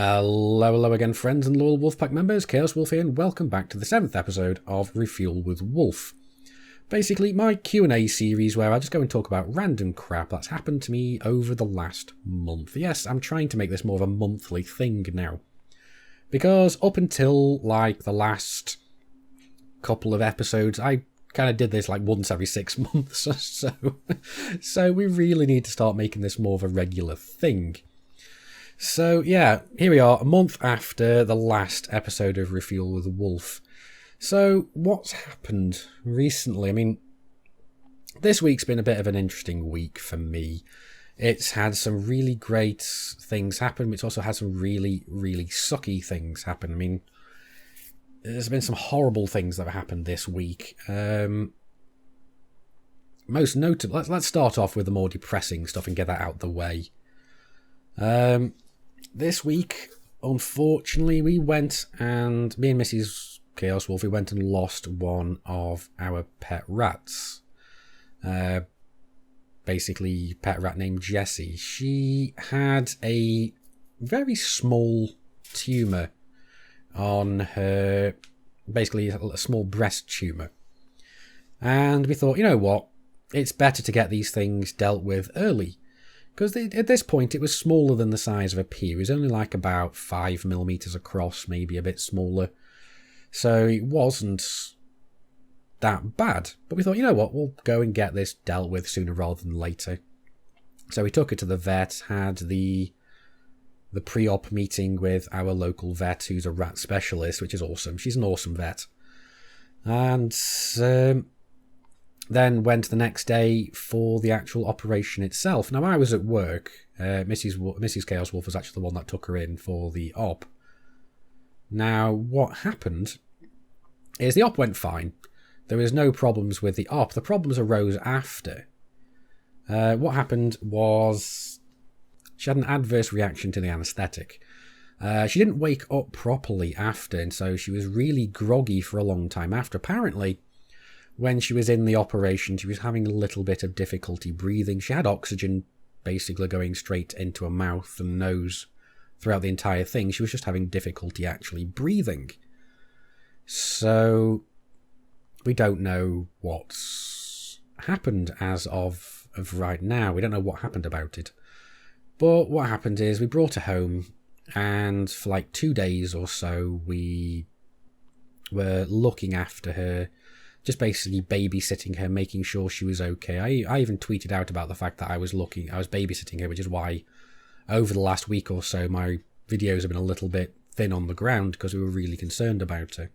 Hello again, friends and loyal Wolfpack members. Chaos Wolf here, and welcome back to the 7th episode of Refuel with Wulff. Basically, my Q&A series where I just go and talk about random crap that's happened to me over the last month. Yes, I'm trying to make this more of a monthly thing now. Because up until, the last couple of episodes, I kind of did this, once every 6 months or so. So we really need to start making this more of a regular thing. So, yeah, here we are, a month after the last episode of Refuel with Wulff. So, what's happened recently? I mean, this week's been a bit of an interesting week for me. It's had some really great things happen, but it's also had some really, really sucky things happen. I mean, there's been some horrible things that have happened this week. Most notable, let's start off with the more depressing stuff and get that out the way. This week, unfortunately, me and Mrs. Chaos Wolf, we went and lost one of our pet rats. Basically, pet rat named Jessie. She had a very small tumour on her, basically a small breast tumour. And we thought, you know what, it's better to get these things dealt with early. Because at this point, it was smaller than the size of a pea. It was only about 5mm across, maybe a bit smaller. So it wasn't that bad. But we thought, you know what, we'll go and get this dealt with sooner rather than later. So we took her to the vet, had the pre-op meeting with our local vet, who's a rat specialist, which is awesome. She's an awesome vet. And then went the next day for the actual operation itself. Now, I was at work. Mrs. Chaos Wolf was actually the one that took her in for the op. Now, what happened is the op went fine. There was no problems with the op. The problems arose after. What happened was she had an adverse reaction to the anaesthetic. She didn't wake up properly after, and so she was really groggy for a long time after. Apparently, when she was in the operation, she was having a little bit of difficulty breathing. She had oxygen basically going straight into her mouth and nose throughout the entire thing. She was just having difficulty actually breathing. So we don't know what's happened as of right now. We don't know what happened about it. But what happened is we brought her home, and for 2 days or so we were looking after her, just basically babysitting her, making sure she was okay. I even tweeted out about the fact that I was babysitting her, which is why over the last week or so my videos have been a little bit thin on the ground, because we were really concerned about her.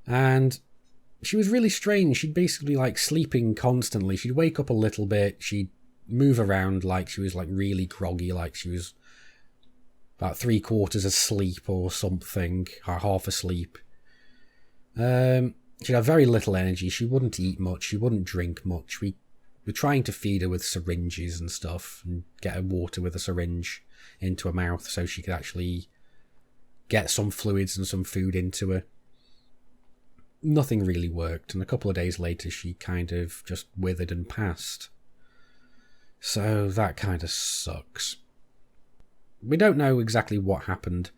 And she was really strange. She'd basically sleeping constantly. She'd wake up a little bit, she'd move around like she was really groggy, like she was about 3/4 asleep or something, or half asleep. She'd have very little energy. She wouldn't eat much. She wouldn't drink much. We were trying to feed her with syringes and stuff, and get her water with a syringe into her mouth so she could actually get some fluids and some food into her. Nothing really worked, and a couple of days later she kind of just withered and passed. So that kind of sucks. We don't know exactly what happened.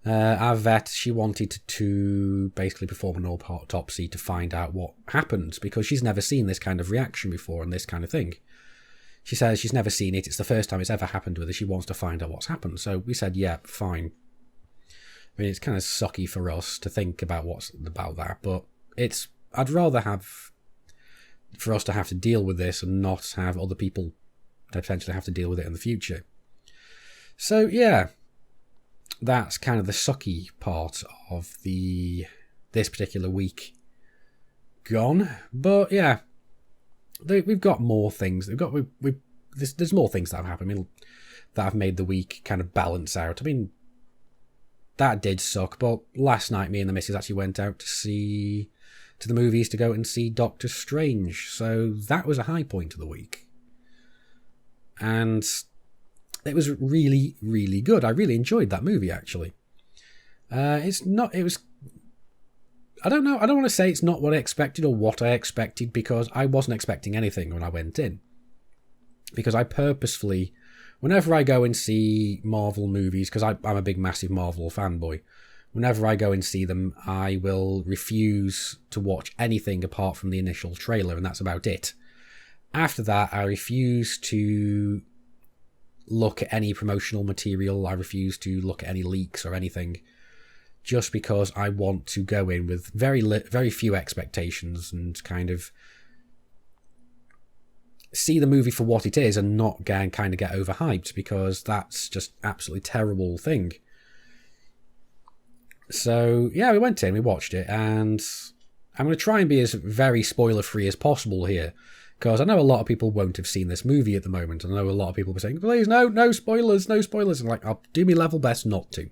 Our vet, she wanted to basically perform an autopsy to find out what happened, because she's never seen this kind of reaction before and this kind of thing. She says she's never seen it. It's the first time it's ever happened with her. She wants to find out what's happened. So we said, yeah, fine. I mean, it's kind of sucky for us to think about about that, but I'd rather for us to have to deal with this and not have other people potentially have to deal with it in the future. So, yeah. That's kind of the sucky part of this particular week gone. But yeah, we've got more things. There's more things that have happened. That have made the week kind of balance out. I mean, that did suck. But last night, me and the missus actually went out to the movies to go and see Doctor Strange. So that was a high point of the week. And it was really, really good. I really enjoyed that movie, actually. I don't know. I don't want to say it's not what I expected or what I expected, because I wasn't expecting anything when I went in. Because I purposefully whenever I go and see Marvel movies, because I'm a big, massive Marvel fanboy, whenever I go and see them, I will refuse to watch anything apart from the initial trailer, and that's about it. After that, I refuse to look at any promotional material. I refuse to look at any leaks or anything, just because I want to go in with very few expectations and kind of see the movie for what it is and not kind of get overhyped, because that's just absolutely terrible thing. So yeah, we went in, we watched it, and I'm going to try and be as very spoiler free as possible here, because I know a lot of people won't have seen this movie at the moment. I know a lot of people are saying, please, no spoilers, no spoilers. And I'll do my level best not to.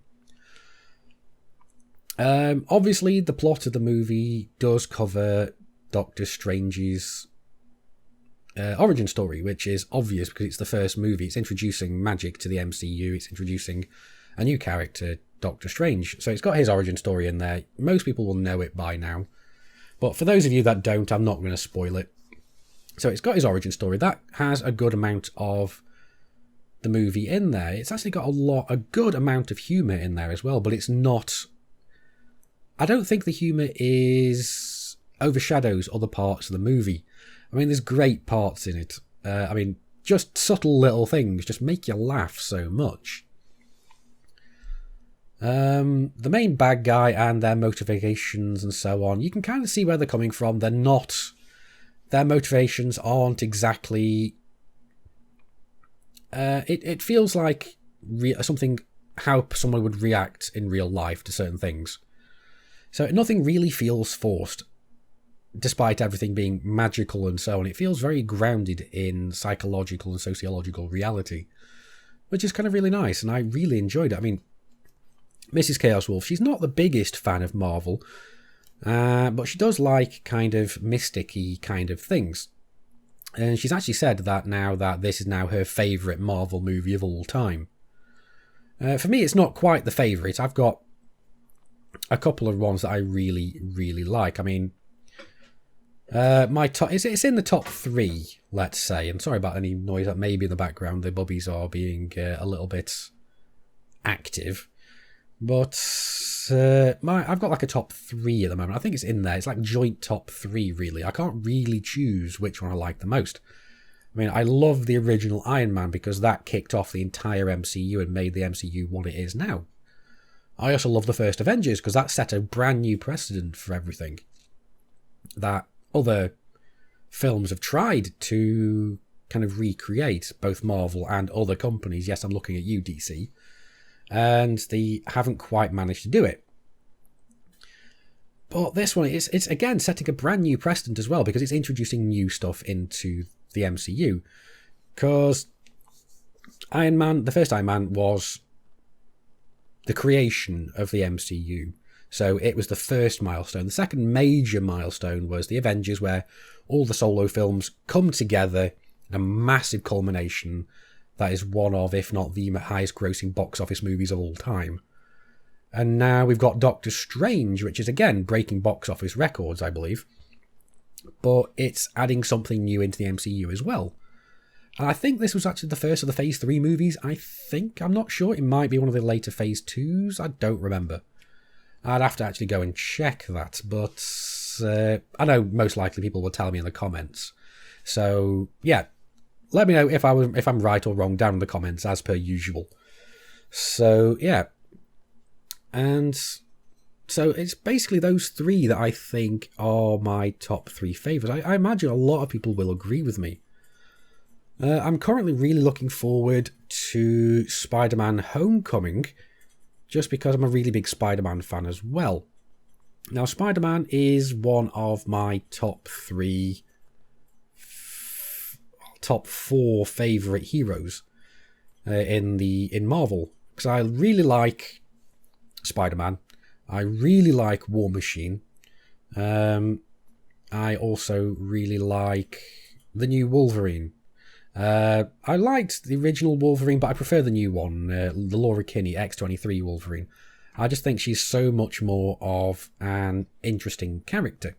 Obviously, the plot of the movie does cover Doctor Strange's origin story, which is obvious because it's the first movie. It's introducing magic to the MCU. It's introducing a new character, Doctor Strange. So it's got his origin story in there. Most people will know it by now. But for those of you that don't, I'm not going to spoil it. So it's got his origin story. That has a good amount of the movie in there. It's actually got a good amount of humour in there as well, but it's not... I don't think the humour overshadows other parts of the movie. I mean, there's great parts in it. Just subtle little things just make you laugh so much. The main bad guy and their motivations and so on, you can kind of see where they're coming from. Their motivations aren't exactly... It feels like something, how someone would react in real life to certain things. So nothing really feels forced, despite everything being magical and so on. It feels very grounded in psychological and sociological reality, which is kind of really nice, and I really enjoyed it. I mean, Mrs. Chaos Wulff, she's not the biggest fan of Marvel, but she does like kind of mysticky kind of things. And she's actually said that now that this is now her favourite Marvel movie of all time. For me, it's not quite the favourite. I've got a couple of ones that I really, really like. I mean, my top, it's in the top 3, let's say. I'm sorry about any noise that may be in the background. The bubbies are being a little bit active. But I've got like a top 3 at the moment. I think it's in there. It's like joint top 3, really. I can't really choose which one I like the most. I mean, I love the original Iron Man because that kicked off the entire MCU and made the MCU what it is now. I also love the first Avengers because that set a brand new precedent for everything that other films have tried to kind of recreate, both Marvel and other companies. Yes, I'm looking at you, DC. And they haven't quite managed to do it. But this one, it's again setting a brand new precedent as well, because it's introducing new stuff into the MCU. Because Iron Man, the first Iron Man, was the creation of the MCU. So it was the first milestone. The second major milestone was the Avengers, where all the solo films come together in a massive culmination that is one of, if not the highest grossing box office movies of all time. And now we've got Doctor Strange, which is again breaking box office records, I believe. But it's adding something new into the MCU as well. And I think this was actually the first of the Phase 3 movies, I think. I'm not sure. It might be one of the later Phase 2s. I don't remember. I'd have to actually go and check that. But I know most likely people will tell me in the comments. So, yeah. Let me know if I'm right or wrong down in the comments, as per usual. So, yeah. And so it's basically those 3 that I think are my top 3 favourites. I imagine a lot of people will agree with me. I'm currently really looking forward to Spider-Man Homecoming, just because I'm a really big Spider-Man fan as well. Now, Spider-Man is one of my top 4 favourite heroes in Marvel, because I really like Spider-Man. I really like War Machine. I also really like the new Wolverine. I liked the original Wolverine, but I prefer the new one, the Laura Kinney X23 Wolverine. I just think she's so much more of an interesting character.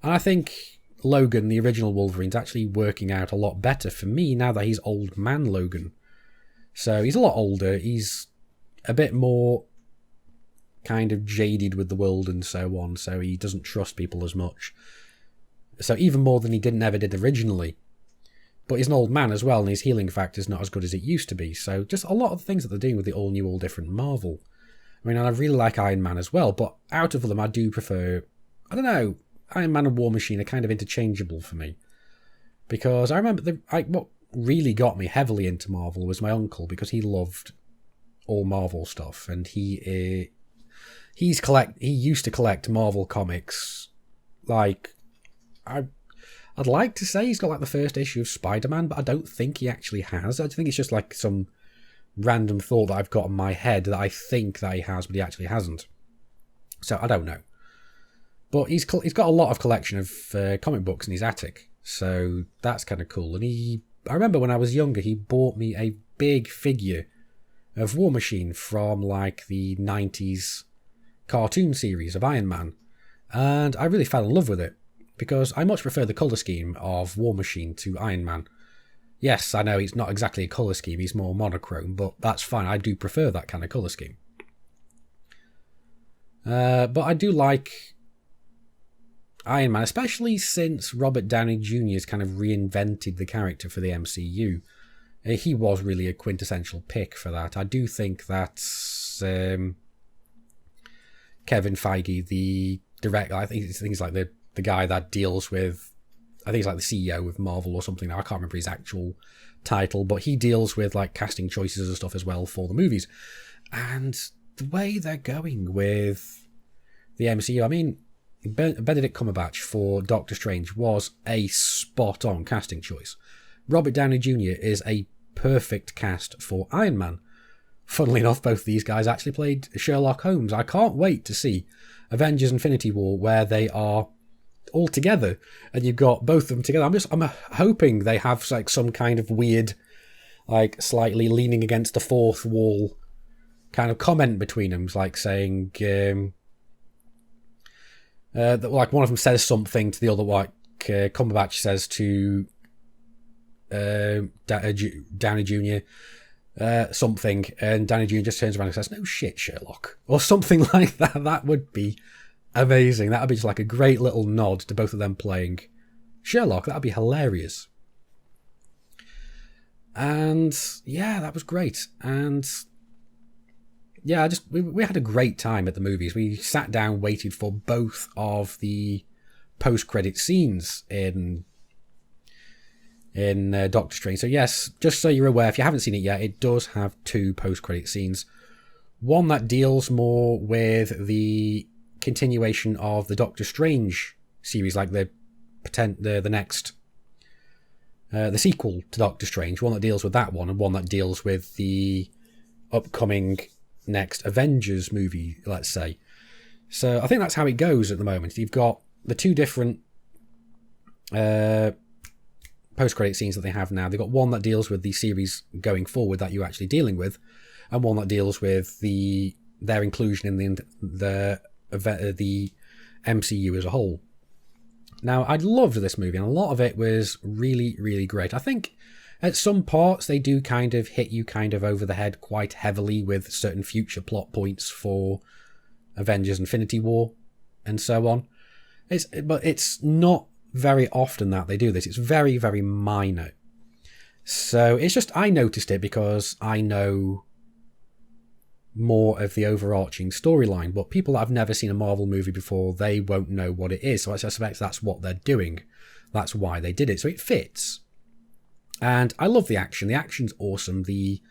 And I think Logan, the original Wolverine's actually working out a lot better for me now that he's old man Logan. So he's a lot older, he's a bit more kind of jaded with the world and so on, so he doesn't trust people as much. So even more than he never did originally. But he's an old man as well, and his healing factor is not as good as it used to be. So just a lot of things that they're doing with the all-new, all-different Marvel. I mean, I really like Iron Man as well, but out of them I do prefer... I don't know, Iron Man and War Machine are kind of interchangeable for me. Because I remember what really got me heavily into Marvel was my uncle, because he loved all Marvel stuff, and he used to collect Marvel comics. Like, I'd like to say he's got like the first issue of Spider-Man, but I don't think he actually has. I think it's just like some random thought that I've got in my head that I think that he has, but he actually hasn't. So I don't know. But he's got a lot of collection of comic books in his attic, so that's kind of cool. And I remember when I was younger, he bought me a big figure of War Machine from like the 90s cartoon series of Iron Man, and I really fell in love with it because I much prefer the colour scheme of War Machine to Iron Man. Yes, I know it's not exactly a colour scheme, he's more monochrome, but that's fine, I do prefer that kind of colour scheme. But I do like Iron Man, especially since Robert Downey Jr. has kind of reinvented the character for the MCU. He was really a quintessential pick for that. I do think that's Kevin Feige, the director, I think he's like the guy that deals with, I think he's like the CEO of Marvel or something now. I can't remember his actual title, but he deals with like casting choices and stuff as well for the movies. And the way they're going with the MCU, I mean, Benedict Cumberbatch for Doctor Strange was a spot-on casting choice. Robert Downey Jr. is a perfect cast for Iron Man. Funnily enough, both these guys actually played Sherlock Holmes. I can't wait to see Avengers Infinity War where they are all together and you've got both of them together. I'm hoping they have like some kind of weird, like slightly leaning against the fourth wall kind of comment between them, like saying that like one of them says something to the other, like Cumberbatch says to Downey Jr. Something, and Downey Jr. just turns around and says, "No shit, Sherlock," or something like that. That would be amazing. That would be just like a great little nod to both of them playing Sherlock. That would be hilarious. And yeah, that was great. And yeah, we had a great time at the movies. We sat down, waited for both of the post-credit scenes in Doctor Strange. So yes, just so you're aware, if you haven't seen it yet, it does have two post-credit scenes. One that deals more with the continuation of the Doctor Strange series, like the next, the sequel to Doctor Strange. One that deals with that one, and one that deals with the upcoming next Avengers movie, let's say. So I think that's how it goes at the moment. You've got the two different post-credit scenes that they have now. They've got one that deals with the series going forward that you're actually dealing with, and one that deals with their inclusion in the MCU as a whole. Now, I loved this movie, and a lot of it was really, really great. I think at some parts they do kind of hit you kind of over the head quite heavily with certain future plot points for Avengers Infinity War and so on. But it's not very often that they do this. It's very, very minor. So it's just, I noticed it because I know more of the overarching storyline, but people that have never seen a Marvel movie before, they won't know what it is. So I suspect that's what they're doing. That's why they did it. So it fits. And I love the action. The action's awesome. The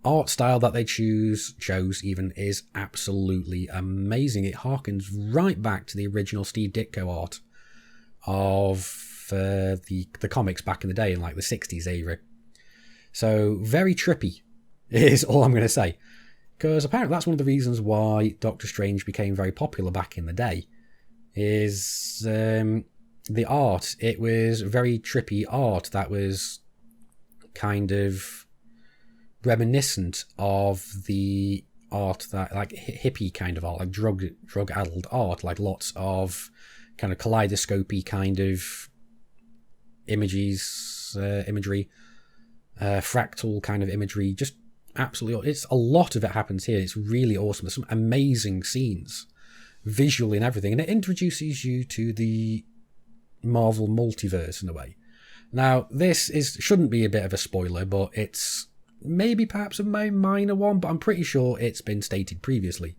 art style that they chose even is absolutely amazing. It harkens right back to the original Steve Ditko art of the comics back in the day in like the 60s era. So very trippy is all I'm going to say. Because apparently that's one of the reasons why Doctor Strange became very popular back in the day. Is the art. It was very trippy art that was kind of reminiscent of the art that, like hippie kind of art, like drug-addled art, like lots of kind of kaleidoscopy kind of imagery, fractal kind of imagery, just absolutely, it's a lot of it happens here. It's really awesome. There's some amazing scenes, visually and everything, and it introduces you to the Marvel multiverse in a way. Now, this shouldn't be a bit of a spoiler, but it's maybe perhaps a minor one, but I'm pretty sure it's been stated previously.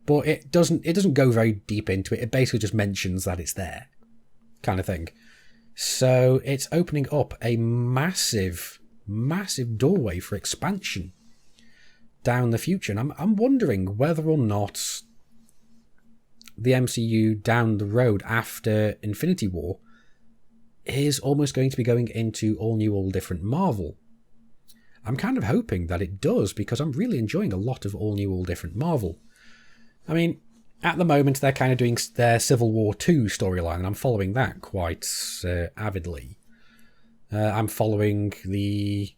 But it doesn't go very deep into it. It basically just mentions that it's there, kind of thing. So it's opening up a massive, massive doorway for expansion down the future. And I'm wondering whether or not the MCU down the road after Infinity War is almost going to be going into all new, all different Marvel. I'm kind of hoping that it does, because I'm really enjoying a lot of all new, all different Marvel. I mean, at the moment, they're kind of doing their Civil War 2 storyline, and I'm following that quite avidly. I'm following the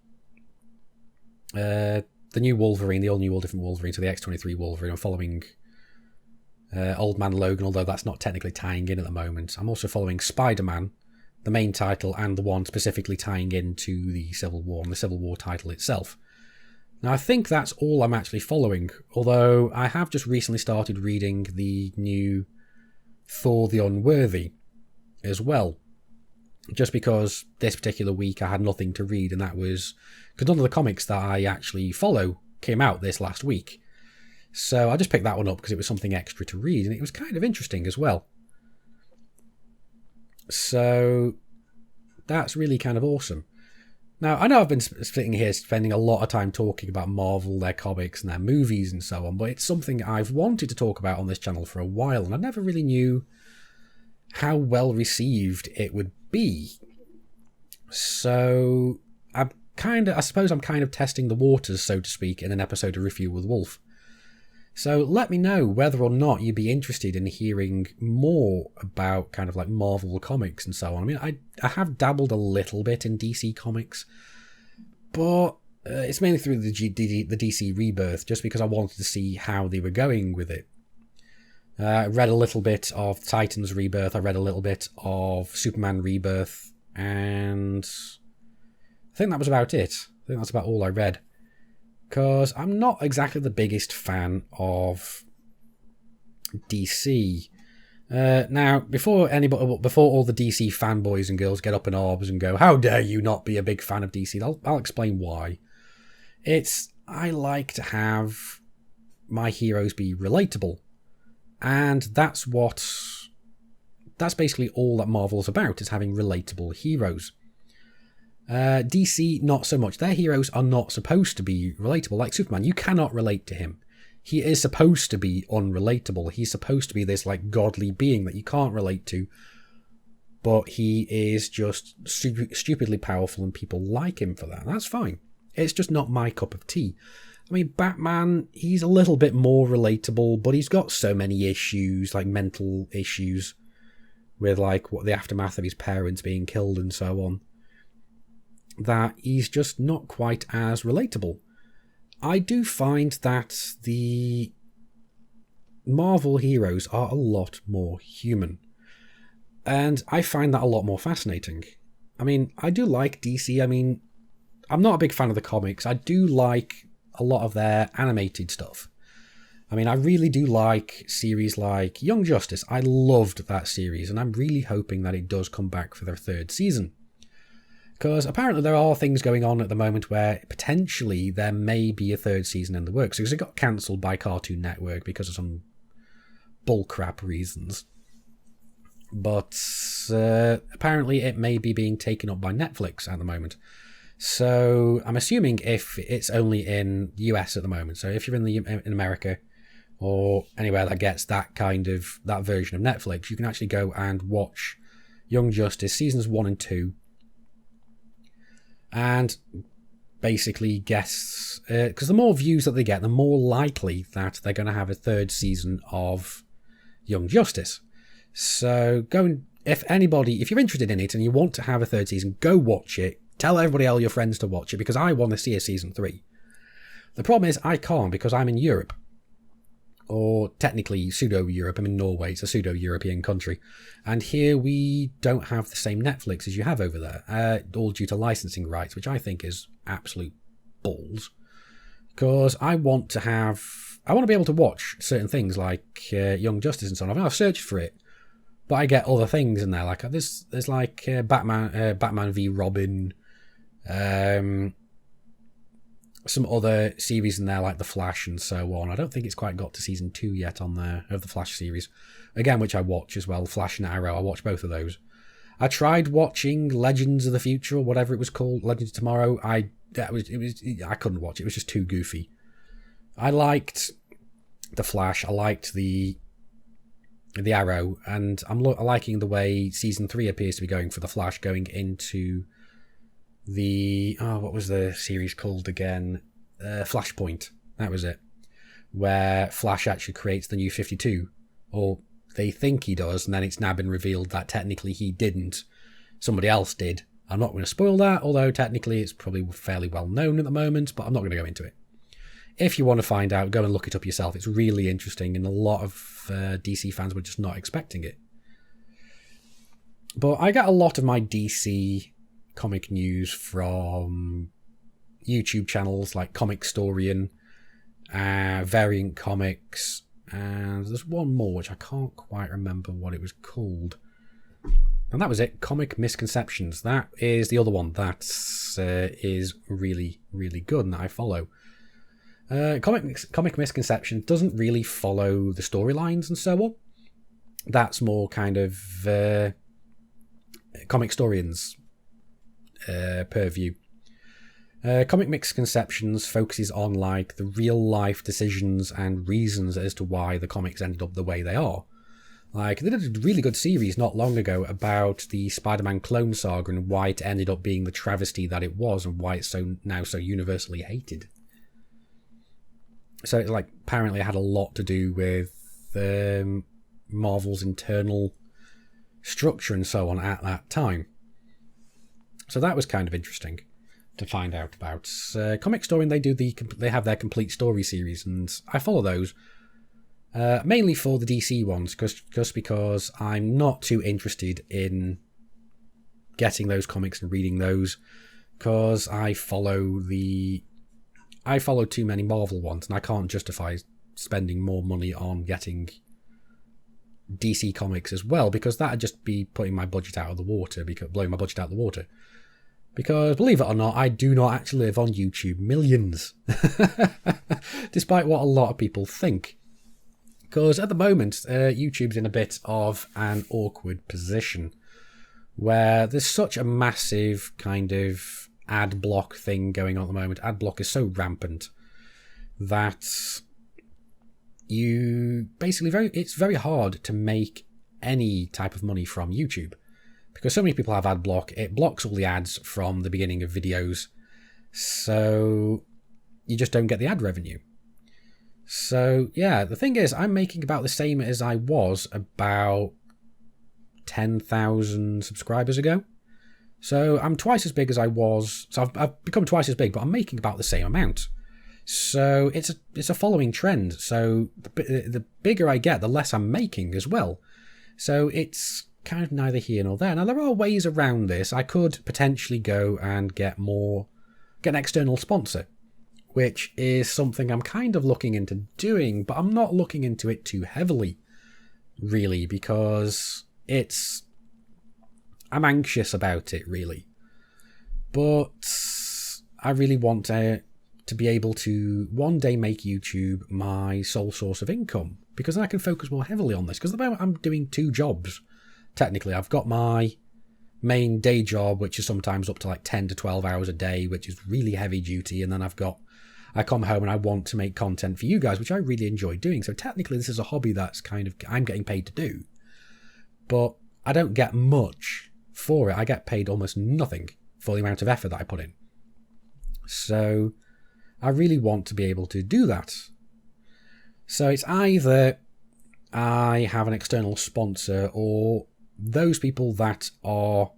new Wolverine, the all new, all different Wolverine, so the X23 Wolverine. I'm following Old Man Logan, although that's not technically tying in at the moment. I'm also following Spider-Man, the main title, and the one specifically tying into the Civil War, and the Civil War title itself. Now, I think that's all I'm actually following, although I have just recently started reading the new Thor the Unworthy as well, just because this particular week I had nothing to read, and that was because none of the comics that I actually follow came out this last week. So I just picked that one up because it was something extra to read, and it was kind of interesting as well. So that's really kind of awesome. Now, I know I've been sitting here spending a lot of time talking about Marvel, their comics and their movies and so on, but it's something I've wanted to talk about on this channel for a while, and I never really knew how well received it would be. So I suppose I'm kind of testing the waters, so to speak, in an episode of Refuel with Wulff. So let me know whether or not you'd be interested in hearing more about kind of like Marvel comics and so on. I mean, I have dabbled a little bit in DC comics, but it's mainly through the DC Rebirth, just because I wanted to see how they were going with it. I read a little bit of Titans Rebirth, I read a little bit of Superman Rebirth, and I think that was about it. I think that's about all I read. Because I'm not exactly the biggest fan of DC. Now, before all the DC fanboys and girls get up in arms and go, "How dare you not be a big fan of DC?" I'll explain why. I like to have my heroes be relatable, and that's basically all that Marvel's about, is having relatable heroes. DC, not so much. Their heroes are not supposed to be relatable. Like Superman, you cannot relate to him. He is supposed to be unrelatable. He's supposed to be this like godly being that you can't relate to, but he is just stupidly powerful and people like him for that. That's fine. It's just not my cup of tea. I mean, Batman, he's a little bit more relatable, but he's got so many issues, like mental issues, with like what the aftermath of his parents being killed and so on, that he's just not quite as relatable. I do find that the Marvel heroes are a lot more human, and I find that a lot more fascinating. I mean, I do like DC. I mean, I'm not a big fan of the comics. I do like a lot of their animated stuff. I mean, I really do like series like Young Justice. I loved that series, and I'm really hoping that it does come back for their third season. Because apparently there are things going on at the moment where potentially there may be a third season in the works. Because it got cancelled by Cartoon Network because of some bullcrap reasons. But apparently it may be being taken up by Netflix at the moment. So I'm assuming if it's only in the US at the moment. So if you're in America or anywhere that gets that version of Netflix, you can actually go and watch Young Justice seasons 1 and 2. And basically guess, because the more views that they get, the more likely that they're going to have a third season of Young Justice. So if you're interested in it and you want to have a third season, go watch it. Tell everybody, all your friends, to watch it, because I want to see a season 3. The problem is I can't, because I'm in Europe. or technically pseudo-Europe. I'm in Norway, it's a pseudo-European country. And here we don't have the same Netflix as you have over there, all due to licensing rights, which I think is absolute balls. Because I want to be able to watch certain things like Young Justice and so on. I've searched for it, but I get other things in there. Like there's like Batman v Robin, some other series in there like The Flash and so on. I don't think it's quite got to season 2 yet on there of the Flash series, again, which I watch as well. Flash and Arrow, I watch both of those. I tried watching Legends of the Future or whatever it was called, Legends of Tomorrow. I couldn't watch it. It was just too goofy. I liked The Flash. I liked the Arrow, and I'm liking the way season 3 appears to be going for The Flash, going into what was the series called again? Flashpoint. That was it. Where Flash actually creates the new 52, or they think he does, and then it's now been revealed that technically he didn't. Somebody else did. I'm not going to spoil that, although technically it's probably fairly well known at the moment, but I'm not going to go into it. If you want to find out, go and look it up yourself. It's really interesting, and a lot of DC fans were just not expecting it. But I get a lot of my DC comic news from YouTube channels like Comic Storian, Variant Comics, and there's one more which I can't quite remember what it was called. And that was it, Comic Misconceptions. That is the other one that is really, really good and that I follow. Comic Misconception doesn't really follow the storylines and so on. That's more kind of Comic Storian's purview. Comic Misconceptions focuses on like the real life decisions and reasons as to why the comics ended up the way they are. Like, they did a really good series not long ago about the Spider-Man clone saga and why it ended up being the travesty that it was and why it's now so universally hated. So it apparently had a lot to do with Marvel's internal structure and so on at that time. So that was kind of interesting to find out about. Comic Story, they have their complete story series, and I follow those. Mainly for the DC ones, just because I'm not too interested in getting those comics and reading those, because I follow too many Marvel ones, and I can't justify spending more money on getting DC comics as well, because that'd just be putting my budget out of the water, blowing my budget out of the water. Because, believe it or not, I do not actually live on YouTube millions, despite what a lot of people think. Because at the moment, YouTube's in a bit of an awkward position where there's such a massive kind of ad block thing going on at the moment. Ad block is so rampant that it's very hard to make any type of money from YouTube. Because so many people have ad block, it blocks all the ads from the beginning of videos, so you just don't get the ad revenue. So, yeah, the thing is, I'm making about the same as I was about 10,000 subscribers ago. So I'm twice as big as I was. So I've become twice as big, but I'm making about the same amount. So it's a following trend. So the bigger I get, the less I'm making as well. So it's kind of neither here nor there. Now, there are ways around this. I could potentially go and get an external sponsor, which is something I'm kind of looking into doing, but I'm not looking into it too heavily, really, because I'm anxious about it, really. But I really want to be able to one day make YouTube my sole source of income, because then I can focus more heavily on this, because at the moment I'm doing 2 jobs. Technically, I've got my main day job, which is sometimes up to 10 to 12 hours a day, which is really heavy duty, and then I come home and I want to make content for you guys, which I really enjoy doing. So technically this is a hobby that's I'm getting paid to do. But I don't get much for it. I get paid almost nothing for the amount of effort that I put in. So I really want to be able to do that. So it's either I have an external sponsor, or those people that are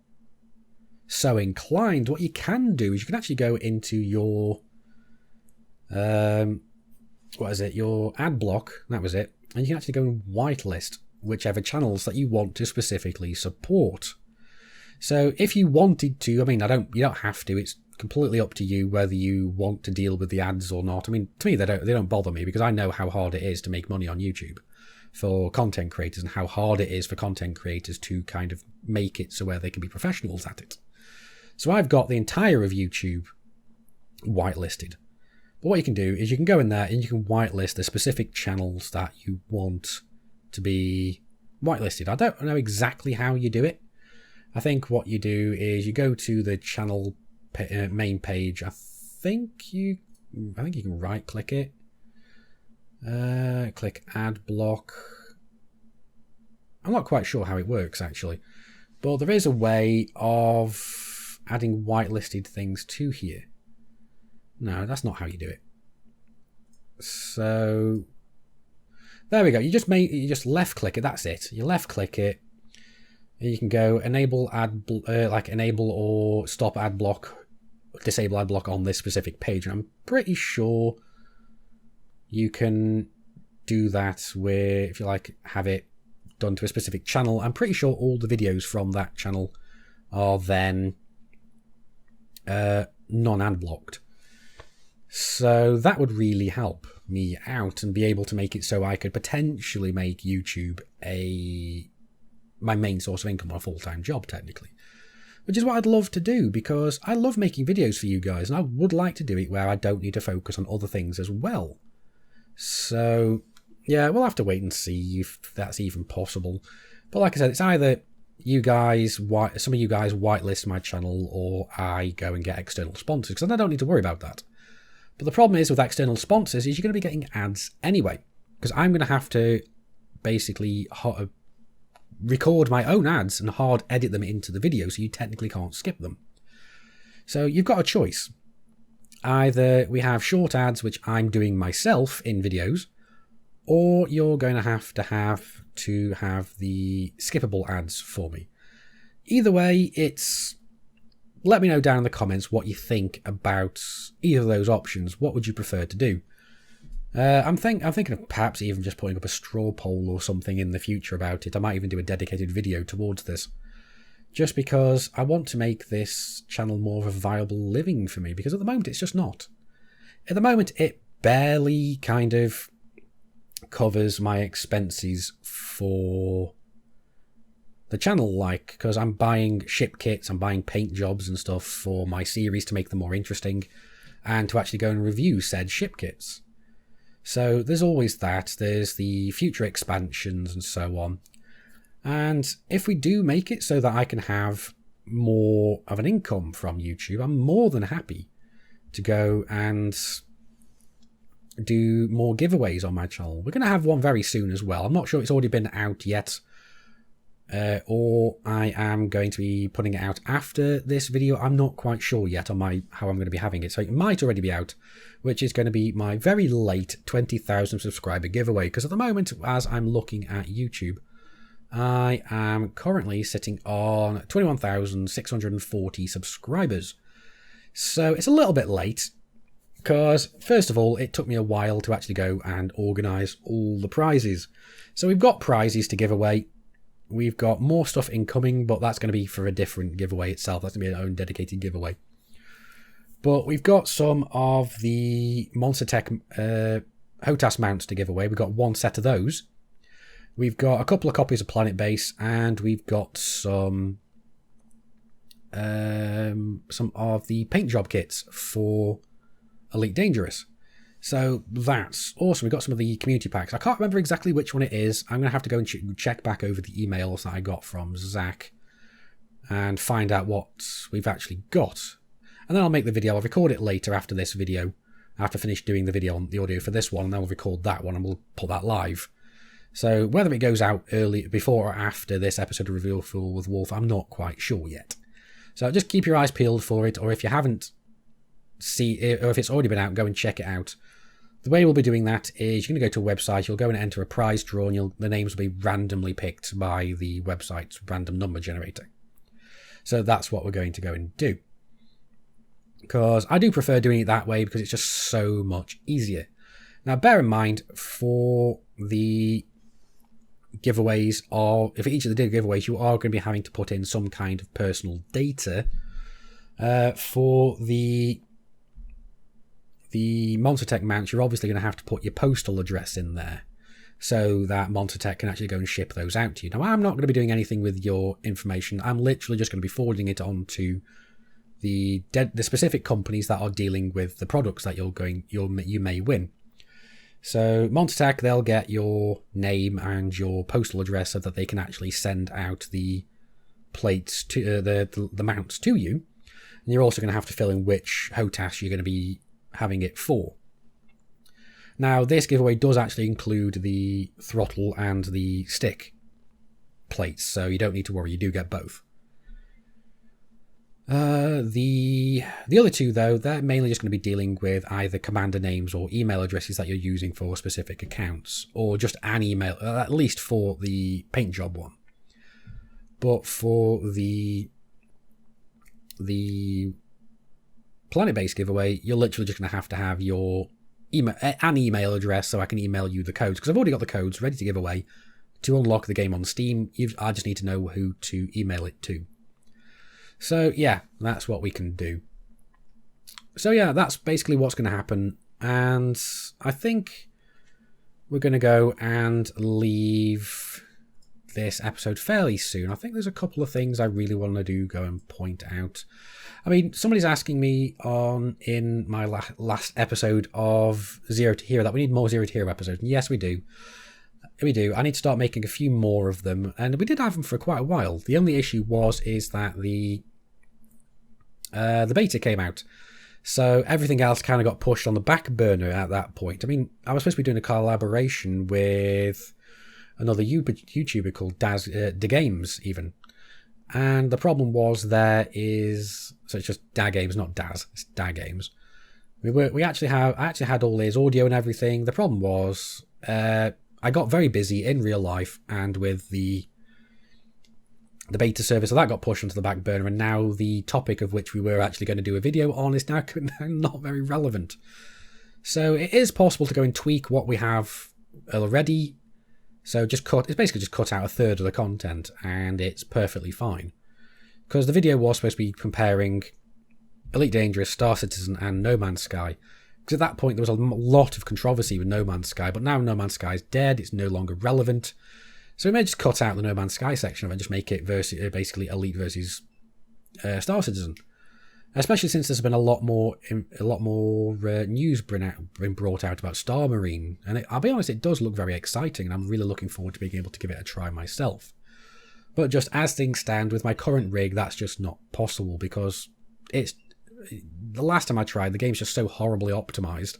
so inclined, what you can do is you can actually go into your what is it, your ad block, that was it, and you can actually go and whitelist whichever channels that you want to specifically support. So if you wanted to, I mean, you don't have to, it's completely up to you whether you want to deal with the ads or not. I mean, to me, they don't bother me because I know how hard it is to make money on YouTube for content creators and how hard it is for content creators to kind of make it so where they can be professionals at it. So I've got the entire of YouTube whitelisted. But what you can do is you can go in there and you can whitelist the specific channels that you want to be whitelisted. I don't know exactly how you do it. I think what you do is you go to the channel main page. I think you can right click it. Click ad block. I'm not quite sure how it works actually, but there is a way of adding whitelisted things to here. No, that's not how you do it. So there we go. You just left click it. That's it. You left click it, and you can go enable enable or stop ad block, disable ad block on this specific page. And I'm pretty sure you can do that where, if you like, have it done to a specific channel. I'm pretty sure all the videos from that channel are then non-ad blocked. So that would really help me out and be able to make it so I could potentially make YouTube my main source of income on a full-time job, technically. Which is what I'd love to do, because I love making videos for you guys, and I would like to do it where I don't need to focus on other things as well. So, yeah, we'll have to wait and see if that's even possible. But like I said, it's either some of you guys whitelist my channel, or I go and get external sponsors, because then I don't need to worry about that. But the problem is with external sponsors is you're going to be getting ads anyway, because I'm going to have to basically record my own ads and hard edit them into the video, so you technically can't skip them. So you've got a choice. Either we have short ads, which I'm doing myself in videos, or you're going to have the skippable ads for me. Either way, let me know down in the comments what you think about either of those options. What would you prefer to do? I'm thinking of perhaps even just putting up a straw poll or something in the future about it. I might even do a dedicated video towards this. Just because I want to make this channel more of a viable living for me, because at the moment it's just not. At the moment it barely kind of covers my expenses for the channel, because I'm buying ship kits, I'm buying paint jobs and stuff for my series to make them more interesting, and to actually go and review said ship kits. So there's always that, there's the future expansions and so on. And if we do make it so that I can have more of an income from YouTube, I'm more than happy to go and do more giveaways on my channel. We're going to have one very soon as well. I'm not sure it's already been out yet, or I am going to be putting it out after this video. I'm not quite sure yet on how I'm going to be having it. So it might already be out, which is going to be my very late 20,000 subscriber giveaway. Because at the moment, as I'm looking at YouTube, I am currently sitting on 21,640 subscribers. So it's a little bit late, because first of all, it took me a while to actually go and organise all the prizes. So we've got prizes to give away. We've got more stuff incoming, but that's going to be for a different giveaway itself. That's going to be an own dedicated giveaway. But we've got some of the Monster Tech HOTAS mounts to give away. We've got one set of those. We've got a couple of copies of Planet Base, and we've got some of the paint job kits for Elite Dangerous. So that's awesome. We've got some of the community packs. I can't remember exactly which one it is. I'm going to have to go and check back over the emails that I got from Zach and find out what we've actually got. And then I'll make the video. I'll record it later after this video. After I finish doing the video on the audio for this one, and then we'll record that one and we'll put that live. So whether it goes out early, before or after this episode of Refuel with Wulff, I'm not quite sure yet. So just keep your eyes peeled for it, or if you haven't or if it's already been out, go and check it out. The way we'll be doing that is you're going to go to a website, you'll go and enter a prize draw, and the names will be randomly picked by the website's random number generator. So that's what we're going to go and do. Because I do prefer doing it that way, because it's just so much easier. Now, bear in mind, for the giveaways, or if each of the giveaways, you are going to be having to put in some kind of personal data. For the Monstertech mounts, you're obviously going to have to put your postal address in there so that Monstertech can actually go and ship those out to you. Now, I'm not going to be doing anything with your information. I'm literally just going to be forwarding it on to the specific companies that are dealing with the products that you may win. So Monstertech, they'll get your name and your postal address so that they can actually send out the plates to the mounts to you. And you're also going to have to fill in which HOTAS you're going to be having it for. Now, this giveaway does actually include the throttle and the stick plates, so you don't need to worry, you do get both. The other two, though, they're mainly just going to be dealing with either commander names or email addresses that you're using for specific accounts, or just an email, at least for the paint job one. But for the planet-based giveaway, you're literally just going to have your an email address so I can email you the codes, because I've already got the codes ready to give away to unlock the game on Steam. I just need to know who to email it to. So yeah, that's what we can do. So yeah, that's basically what's going to happen, and I think we're going to go and leave this episode fairly soon. I think there's a couple of things I really want to go and point out. I mean, somebody's asking me in my last episode of Zero to Hero that we need more Zero to Hero episodes. And yes, we do. We do. I need to start making a few more of them, and we did have them for quite a while. The only issue is that the beta came out, so everything else kind of got pushed on the back burner at that point. I mean, I was supposed to be doing a collaboration with another YouTuber called Da Games, even. And the problem was so it's just Da Games, not Daz, it's Da Games. I actually had all his audio and everything. The problem was I got very busy in real life and with the beta service, so that got pushed onto the back burner, and now the topic of which we were actually going to do a video on is now not very relevant. So it is possible to go and tweak what we have already. So it's basically just cut out a third of the content, and it's perfectly fine. Because the video was supposed to be comparing Elite Dangerous, Star Citizen, and No Man's Sky. Because at that point there was a lot of controversy with No Man's Sky, but now No Man's Sky is dead, it's no longer relevant. So we may just cut out the No Man's Sky section of it and just make it basically Elite versus Star Citizen. Especially since there's been a lot more news been brought out about Star Marine, and I'll be honest, it does look very exciting, and I'm really looking forward to being able to give it a try myself. But just as things stand with my current rig, that's just not possible, because the last time I tried, the game's just so horribly optimized,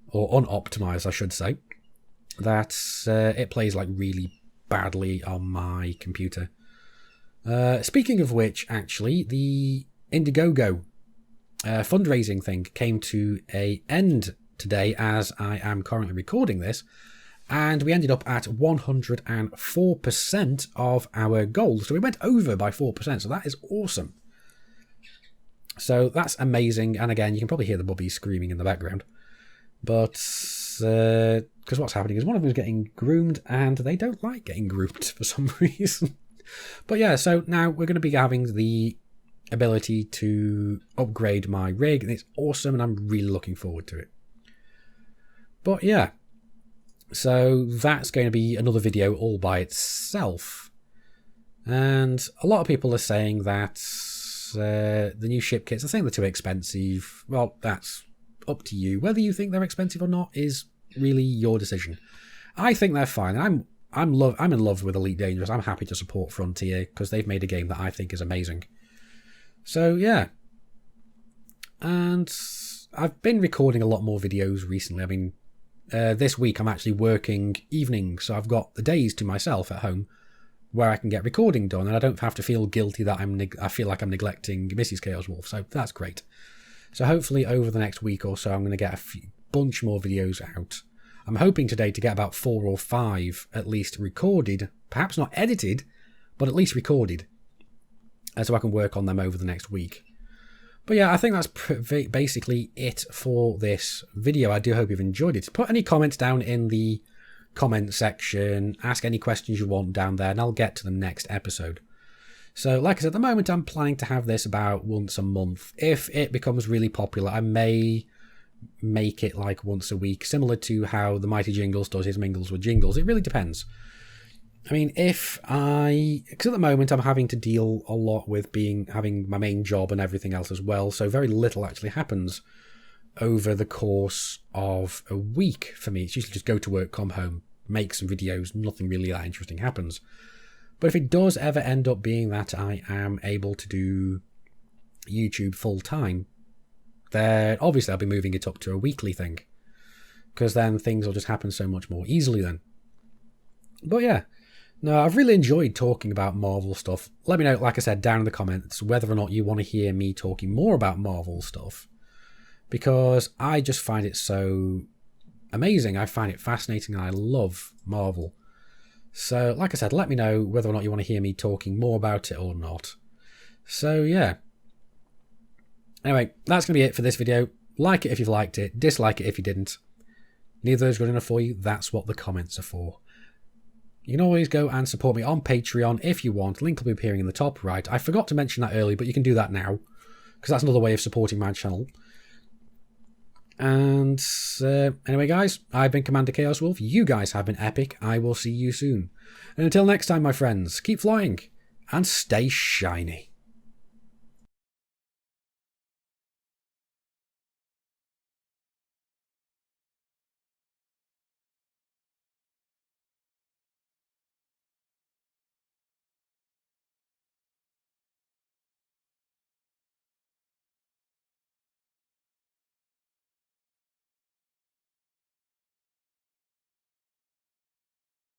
or unoptimized, I should say, that it plays like really badly on my computer. Speaking of which, actually, the Indiegogo fundraising thing came to an end today as I am currently recording this, and we ended up at 104% of our goal. So we went over by 4%, so that is awesome. So that's amazing, and again, you can probably hear the bubbies screaming in the background. But, because what's happening is one of them is getting groomed, and they don't like getting groomed for some reason. But yeah, so now we're going to be having the ability to upgrade my rig, and it's awesome, and I'm really looking forward to it. But yeah, so that's going to be another video all by itself, and a lot of people are saying that the new ship kits, I think they're too expensive. Well, that's up to you. Whether you think they're expensive or not is really your decision. I think they're fine. I'm in love with Elite Dangerous. I'm happy to support Frontier because they've made a game that I think is amazing. So yeah, and I've been recording a lot more videos recently. I mean, this week I'm actually working evenings, so I've got the days to myself at home where I can get recording done, and I don't have to feel guilty that I feel like I'm neglecting Mrs. Chaos Wulff. So that's great. So hopefully over the next week or so, I'm going to get a bunch more videos out. I'm hoping today to get about 4 or 5 at least recorded, perhaps not edited, but at least recorded, so I can work on them over the next week. But yeah, I think that's basically it for this video. I do hope you've enjoyed it. Put any comments down in the comment section. Ask any questions you want down there, and I'll get to them next episode. So, like I said, at the moment, I'm planning to have this about once a month. If it becomes really popular, I may make it like once a week, similar to how the Mighty Jingles does his Mingles with Jingles. It really depends. I mean, because at the moment I'm having to deal a lot with having my main job and everything else as well, so very little actually happens over the course of a week for me. It's usually just go to work, come home, make some videos, nothing really that interesting happens. But if it does ever end up being that I am able to do YouTube full time, then obviously I'll be moving it up to a weekly thing, because then things will just happen so much more easily then. But yeah, no, I've really enjoyed talking about Marvel stuff. Let me know, like I said, down in the comments whether or not you want to hear me talking more about Marvel stuff, because I just find it so amazing. I find it fascinating and I love Marvel. So, like I said, let me know whether or not you want to hear me talking more about it or not. So, yeah. Anyway, that's going to be it for this video. Like it if you've liked it, dislike it if you didn't. Neither of those good enough for you, that's what the comments are for. You can always go and support me on Patreon if you want. Link will be appearing in the top right. I forgot to mention that earlier, but you can do that now, because that's another way of supporting my channel. And anyway, guys, I've been Commander Chaos Wulff. You guys have been epic. I will see you soon. And until next time, my friends, keep flying and stay shiny.